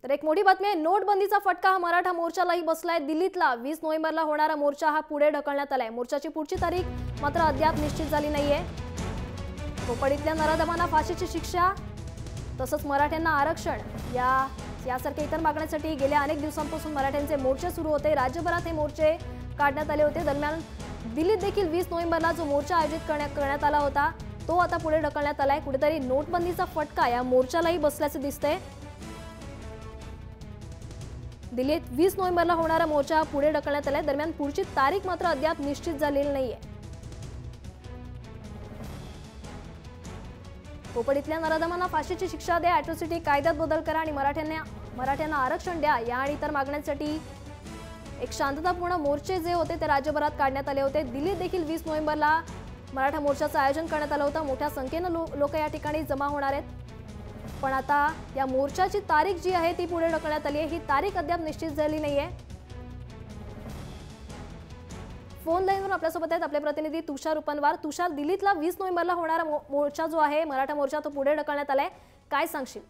तर एक मोठी बातमी आहे, नोटबंदीचा फटका हा मराठा मोर्चालाही बसलाय। दिल्लीतला 20 नोव्हेंबरला होणारा मोर्चा हा पुढे ढकलण्यात आलाय। मोर्चाची पुढची तारीख मात्र अद्याप निश्चित झाली नाहीये। कोपडीतल्या नराधमांना फाशीची शिक्षा तसंच मराठ्यांना आरक्षण यासारख्या इतर मागण्यांसाठी गेल्या अनेक दिवसांपासून मराठ्यांचे मोर्चे सुरू होते। राज्यभरात हे मोर्चे काढण्यात आले होते। दरम्यान दिल्लीत देखील 20 नोव्हेंबरला जो मोर्चा आयोजित करण्यात आला होता तो आता पुढे ढकलण्यात आलाय। कुठेतरी नोटबंदीचा फटका या मोर्चालाही बसल्याचे दिसतंय। दिल्लीत 20 नोव्हेंबरला होणारा मोर्चा पुढे ढकलण्यात आलाय। दरम्यान पुढची तारीख मात्र अद्याप निश्चित झालेली नाहीये। कोपडीतल्या नराधमांना फाशीची शिक्षा द्या, अॅट्रॉसिटी कायद्यात बदल करा आणि मराठ्यांना आरक्षण द्या या आणि इतर मागण्यांसाठी एक शांततापूर्ण मोर्चे जे होते ते राज्यभरात काढण्यात आले होते। दिल्लीत देखील 20 नोव्हेंबरला मराठा मोर्चाचं आयोजन करण्यात आलं होतं। मोठ्या संख्येनं लोक या ठिकाणी जमा होणार आहेत। पण आता या मोर्चाची तारीख जी आहे ती पुढे ढकलण्यात आली आहे। ही तारीख अद्याप निश्चित झाली नाहीये। फोन लाईनवर आपल्यासोबत आहेत आपले प्रतिनिधी तुषार उपनवार। तुषार, दिल्लीतला 20 नोव्हेंबरला होणारा मोर्चा जो आहे मराठा मोर्चा तो पुढे ढकलण्यात आलाय, काय सांगशील?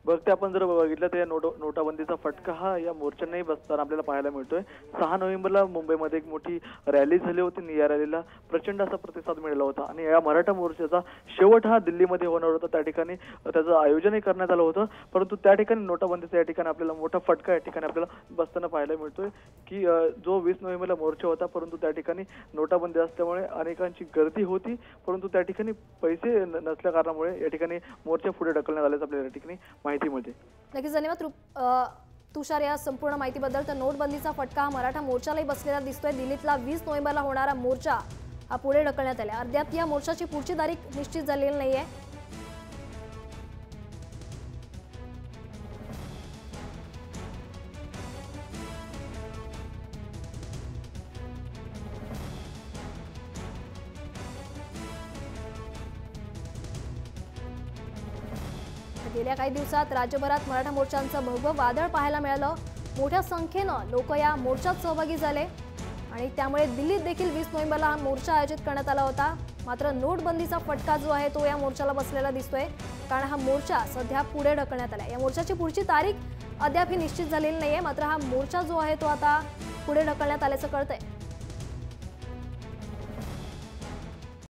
बघते आपण जर बघितलं तर नोटाबंदीचा फटका हा या मोर्चांनाही बसताना आपल्याला पाहायला मिळतोय। 6 नोव्हेंबरला मुंबईमध्ये एक मोठी रॅली झाली होती। या रॅलीला प्रचंड असा प्रतिसाद मिळाला होता आणि या मराठा मोर्चाचा शेवट हा दिल्लीमध्ये होणार होता। त्या ठिकाणी त्याचं आयोजनही करण्यात आलं होतं, परंतु त्या ठिकाणी नोटाबंदीचा या ठिकाणी आपल्याला मोठा फटका या ठिकाणी आपल्याला बसताना पाहायला मिळतोय की जो 20 नोव्हेंबरला मोर्चा होता परंतु त्या ठिकाणी नोटाबंदी असल्यामुळे अनेकांची गर्दी होती, परंतु त्या ठिकाणी पैसे नसल्या कारणामुळे या ठिकाणी मोर्चा पुढे ढकलण्यात आल्याचं आपल्याला या ठिकाणी माहिती मिळते। नक्कीच धन्यवाद तुषार या संपूर्ण माहितीबद्दल। तर नोटबंदीचा फटका मराठा मोर्चालाही बसलेला दिसतोय। दिल्लीतला 20 नोव्हेंबरला होणारा मोर्चा हा पुढे ढकलण्यात आला। अद्याप या मोर्चाची पुढची तारीख निश्चित झालेली नाहीये। गेल्या काही दिवसात राज्यभरात मराठा मोर्चांचं भव्य वादळ पाहायला मिळालं। मोठ्या संख्येनं लोक या मोर्चात सहभागी झाले आणि त्यामुळे दिल्लीत देखील 20 नोव्हेंबरला हा मोर्चा आयोजित करण्यात आला होता। मात्र नोटबंदीचा फटका जो आहे तो या मोर्चाला बसलेला दिसतोय, कारण हा मोर्चा सध्या पुढे ढकलण्यात आला। या मोर्चाची पुढची तारीख अद्याप ही निश्चित झालेली नाहीये, मात्र हा मोर्चा जो आहे तो आता पुढे ढकलण्यात आल्याचं कळतंय।